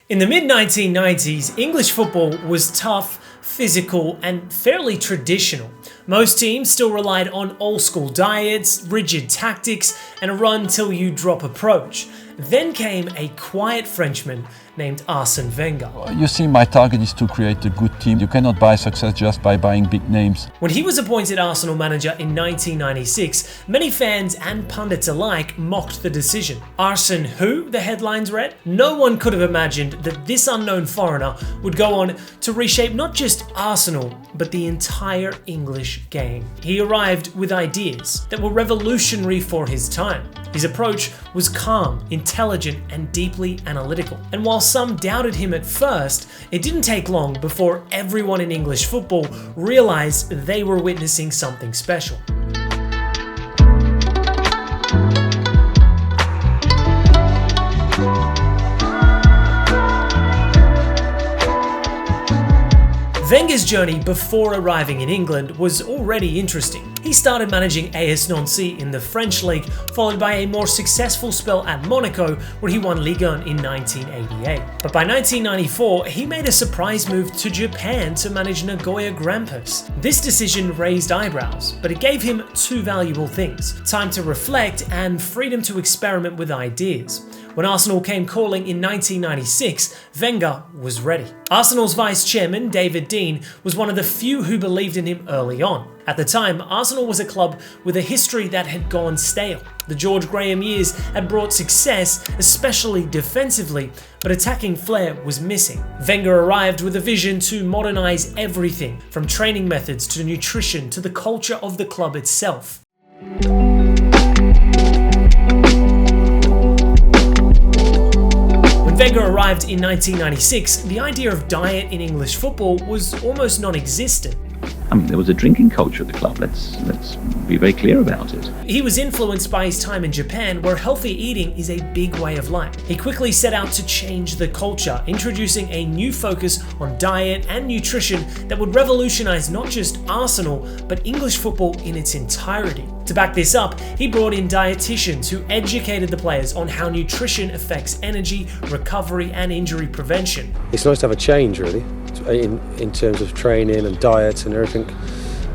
In the mid-1990s, English football was tough, physical, and fairly traditional. Most teams still relied on old-school diets, rigid tactics, and a run-till-you-drop approach. Then came a quiet Frenchman named Arsène Wenger. You see, my target is to create a good team. You cannot buy success just by buying big names. When he was appointed Arsenal manager in 1996, many fans and pundits alike mocked the decision. Arsene Who, the headlines read? No one could have imagined that this unknown foreigner would go on to reshape not just Arsenal, but the entire English game. He arrived with ideas that were revolutionary for his time. His approach was calm, intelligent, and deeply analytical. And while some doubted him at first, it didn't take long before everyone in English football realized they were witnessing something special. Wenger's journey before arriving in England was already interesting. He started managing AS Nancy in the French league, followed by a more successful spell at Monaco, where he won Ligue 1 in 1988. But by 1994, he made a surprise move to Japan to manage Nagoya Grampus. This decision raised eyebrows, but it gave him two valuable things: time to reflect and freedom to experiment with ideas. When Arsenal came calling in 1996, Wenger was ready. Arsenal's vice chairman, David Dein, was one of the few who believed in him early on. At the time, Arsenal was a club with a history that had gone stale. The George Graham years had brought success, especially defensively, but attacking flair was missing. Wenger arrived with a vision to modernise everything, from training methods to nutrition to the culture of the club itself. When Wenger arrived in 1996, the idea of diet in English football was almost non-existent. I mean, there was a drinking culture at the club, let's be very clear about it. He was influenced by his time in Japan, where healthy eating is a big way of life. He quickly set out to change the culture, introducing a new focus on diet and nutrition that would revolutionise not just Arsenal, but English football in its entirety. To back this up, he brought in dietitians who educated the players on how nutrition affects energy, recovery, and injury prevention. It's nice to have a change, really, in terms of training and diet and everything.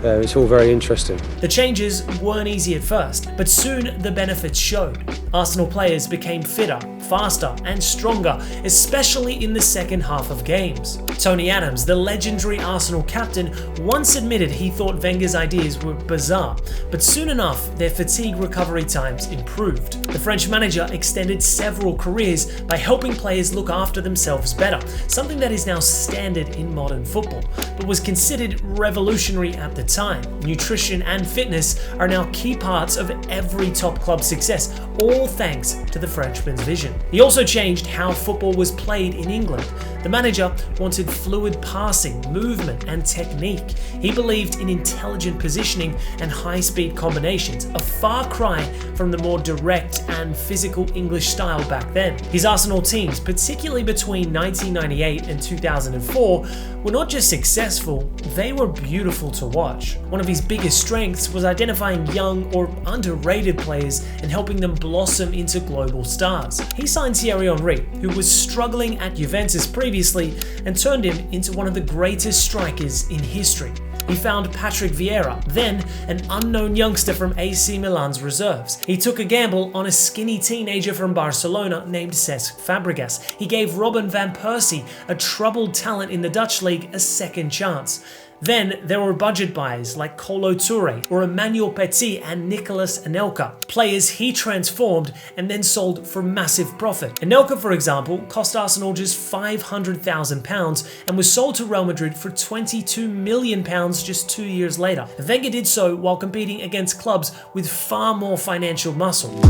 It's all very interesting. The changes weren't easy at first, but soon the benefits showed. Arsenal players became fitter, faster, and stronger, especially in the second half of games. Tony Adams, the legendary Arsenal captain, once admitted he thought Wenger's ideas were bizarre, but soon enough their fatigue recovery times improved. The French manager extended several careers by helping players look after themselves better, something that is now standard in modern football, but was considered revolutionary at the time. Nutrition and fitness are now key parts of every top club's success, all thanks to the Frenchman's vision. He also changed how football was played in England. The manager wanted fluid passing, movement, and technique. He believed in intelligent positioning and high-speed combinations, a far cry from the more direct and physical English style back then. His Arsenal teams, particularly between 1998 and 2004, were not just successful, they were beautiful to watch. One of his biggest strengths was identifying young or underrated players and helping them blossom into global stars. He signed Thierry Henry, who was struggling at Juventus previously, and turned him into one of the greatest strikers in history. He found Patrick Vieira, then an unknown youngster from AC Milan's reserves. He took a gamble on a skinny teenager from Barcelona named Cesc Fabregas. He gave Robin van Persie, a troubled talent in the Dutch league, a second chance. Then there were budget buys like Kolo Touré or Emmanuel Petit and Nicolas Anelka, players he transformed and then sold for massive profit. Anelka, for example, cost Arsenal just £500,000 and was sold to Real Madrid for £22 million just 2 years later. Wenger did so while competing against clubs with far more financial muscle.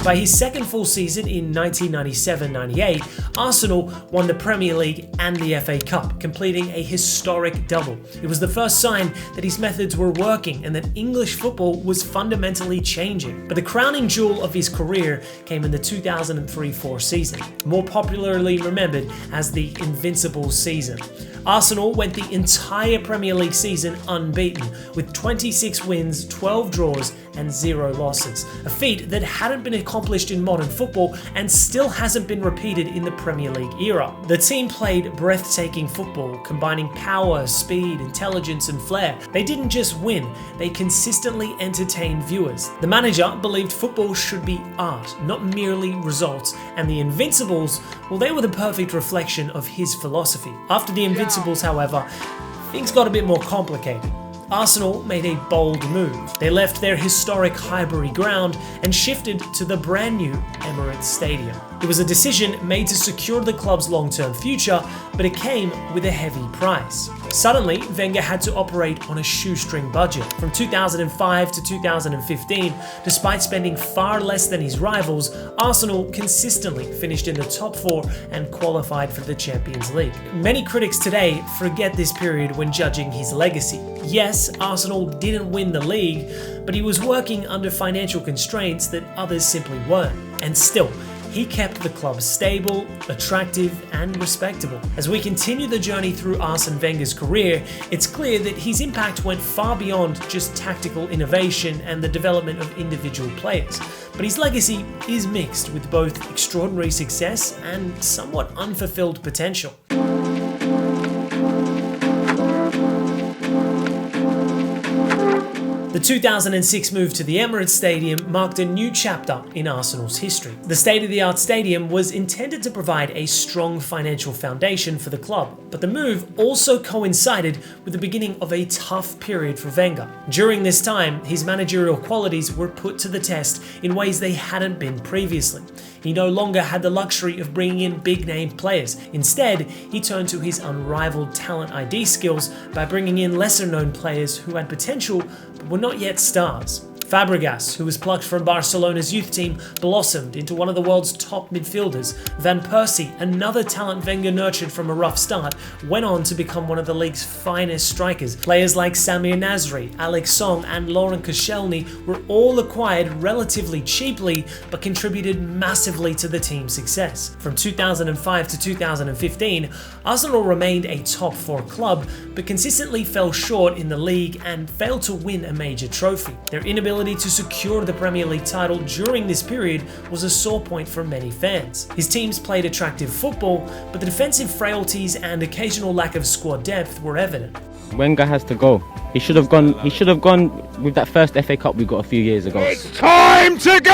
By his second full season in 1997-98, Arsenal won the Premier League and the FA Cup, completing a historic double. It was the first sign that his methods were working and that English football was fundamentally changing. But the crowning jewel of his career came in the 2003-04 season, more popularly remembered as the Invincibles season. Arsenal went the entire Premier League season unbeaten, with 26 wins, 12 draws, and 0 losses, a feat that hadn't been accomplished in modern football and still hasn't been repeated in the Premier League era. The team played breathtaking football, combining power, speed, intelligence and flair. They didn't just win, they consistently entertained viewers. The manager believed football should be art, not merely results, and the Invincibles, well, they were the perfect reflection of his philosophy. After the Invincibles, however, things got a bit more complicated. Arsenal made a bold move. They left their historic Highbury ground and shifted to the brand new Emirates Stadium. It was a decision made to secure the club's long-term future, but it came with a heavy price. Suddenly, Wenger had to operate on a shoestring budget. From 2005 to 2015, despite spending far less than his rivals, Arsenal consistently finished in the top 4 and qualified for the Champions League. Many critics today forget this period when judging his legacy. Yes, Arsenal didn't win the league, but he was working under financial constraints that others simply weren't. And still, he kept the club stable, attractive, and respectable. As we continue the journey through Arsene Wenger's career, it's clear that his impact went far beyond just tactical innovation and the development of individual players. But his legacy is mixed with both extraordinary success and somewhat unfulfilled potential. The 2006 move to the Emirates Stadium marked a new chapter in Arsenal's history. The state-of-the-art stadium was intended to provide a strong financial foundation for the club, but the move also coincided with the beginning of a tough period for Wenger. During this time, his managerial qualities were put to the test in ways they hadn't been previously. He no longer had the luxury of bringing in big-name players. Instead, he turned to his unrivaled talent ID skills by bringing in lesser-known players who had potential but were not yet stars. Fabregas, who was plucked from Barcelona's youth team, blossomed into one of the world's top midfielders. Van Persie, another talent Wenger nurtured from a rough start, went on to become one of the league's finest strikers. Players like Samir Nasri, Alex Song, and Laurent Koscielny were all acquired relatively cheaply, but contributed massively to the team's success. From 2005 to 2015, Arsenal remained a top 4 club, but consistently fell short in the league and failed to win a major trophy. Their inability to secure the Premier League title during this period was a sore point for many fans. His teams played attractive football, but the defensive frailties and occasional lack of squad depth were evident. Wenger has to go. He should have gone with that first FA Cup we got a few years ago. It's time to go!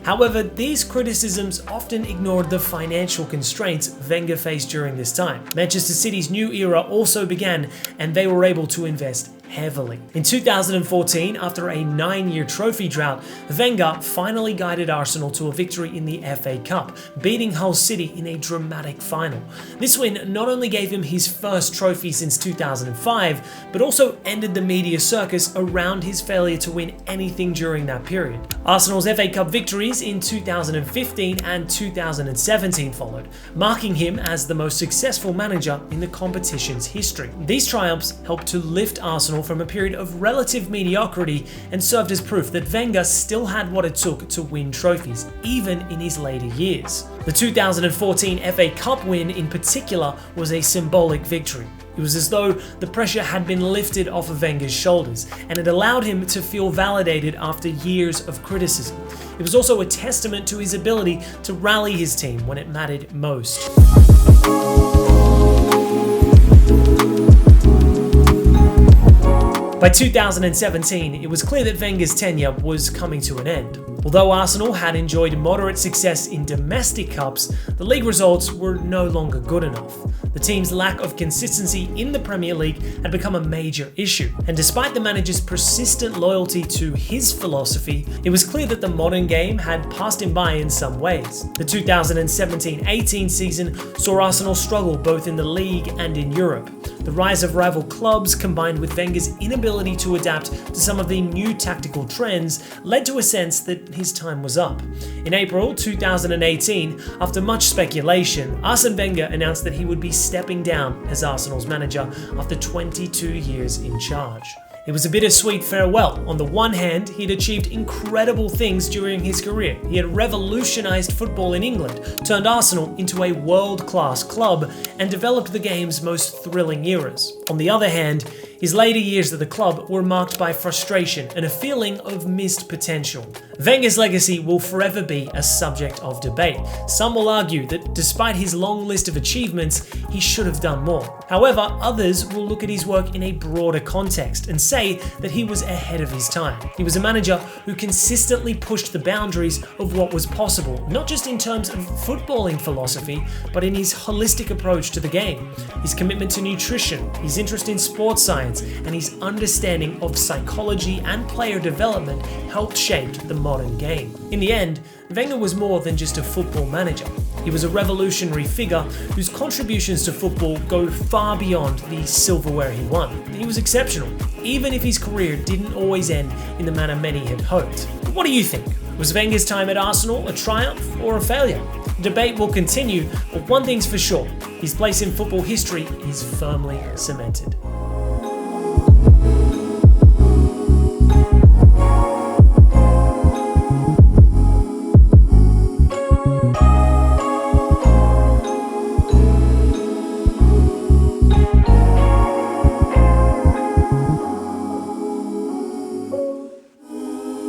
However, these criticisms often ignored the financial constraints Wenger faced during this time. Manchester City's new era also began, and they were able to invest heavily. In 2014, after a 9-year trophy drought, Wenger finally guided Arsenal to a victory in the FA Cup, beating Hull City in a dramatic final. This win not only gave him his first trophy since 2005, but also ended the media circus around his failure to win anything during that period. Arsenal's FA Cup victories in 2015 and 2017 followed, marking him as the most successful manager in the competition's history. These triumphs helped to lift Arsenal from a period of relative mediocrity and served as proof that Wenger still had what it took to win trophies, even in his later years. The 2014 FA Cup win in particular was a symbolic victory. It was as though the pressure had been lifted off of Wenger's shoulders, and it allowed him to feel validated after years of criticism. It was also a testament to his ability to rally his team when it mattered most. By 2017, it was clear that Wenger's tenure was coming to an end. Although Arsenal had enjoyed moderate success in domestic cups, the league results were no longer good enough. The team's lack of consistency in the Premier League had become a major issue, and despite the manager's persistent loyalty to his philosophy, it was clear that the modern game had passed him by in some ways. The 2017-18 season saw Arsenal struggle both in the league and in Europe. The rise of rival clubs, combined with Wenger's inability to adapt to some of the new tactical trends, led to a sense that his time was up. In April 2018, after much speculation, Arsene Wenger announced that he would be stepping down as Arsenal's manager after 22 years in charge. It was a bittersweet farewell. On the one hand, he'd achieved incredible things during his career. He had revolutionized football in England, turned Arsenal into a world-class club, and developed the game's most thrilling eras. On the other hand, His later years at the club were marked by frustration and a feeling of missed potential. Wenger's legacy will forever be a subject of debate. Some will argue that despite his long list of achievements, he should have done more. However, others will look at his work in a broader context and say that he was ahead of his time. He was a manager who consistently pushed the boundaries of what was possible, not just in terms of footballing philosophy, but in his holistic approach to the game. His commitment to nutrition, his interest in sports science, and his understanding of psychology and player development helped shape the modern game. In the end, Wenger was more than just a football manager. He was a revolutionary figure whose contributions to football go far beyond the silverware he won. He was exceptional, even if his career didn't always end in the manner many had hoped. But what do you think? Was Wenger's time at Arsenal a triumph or a failure? The debate will continue, but one thing's for sure, his place in football history is firmly cemented.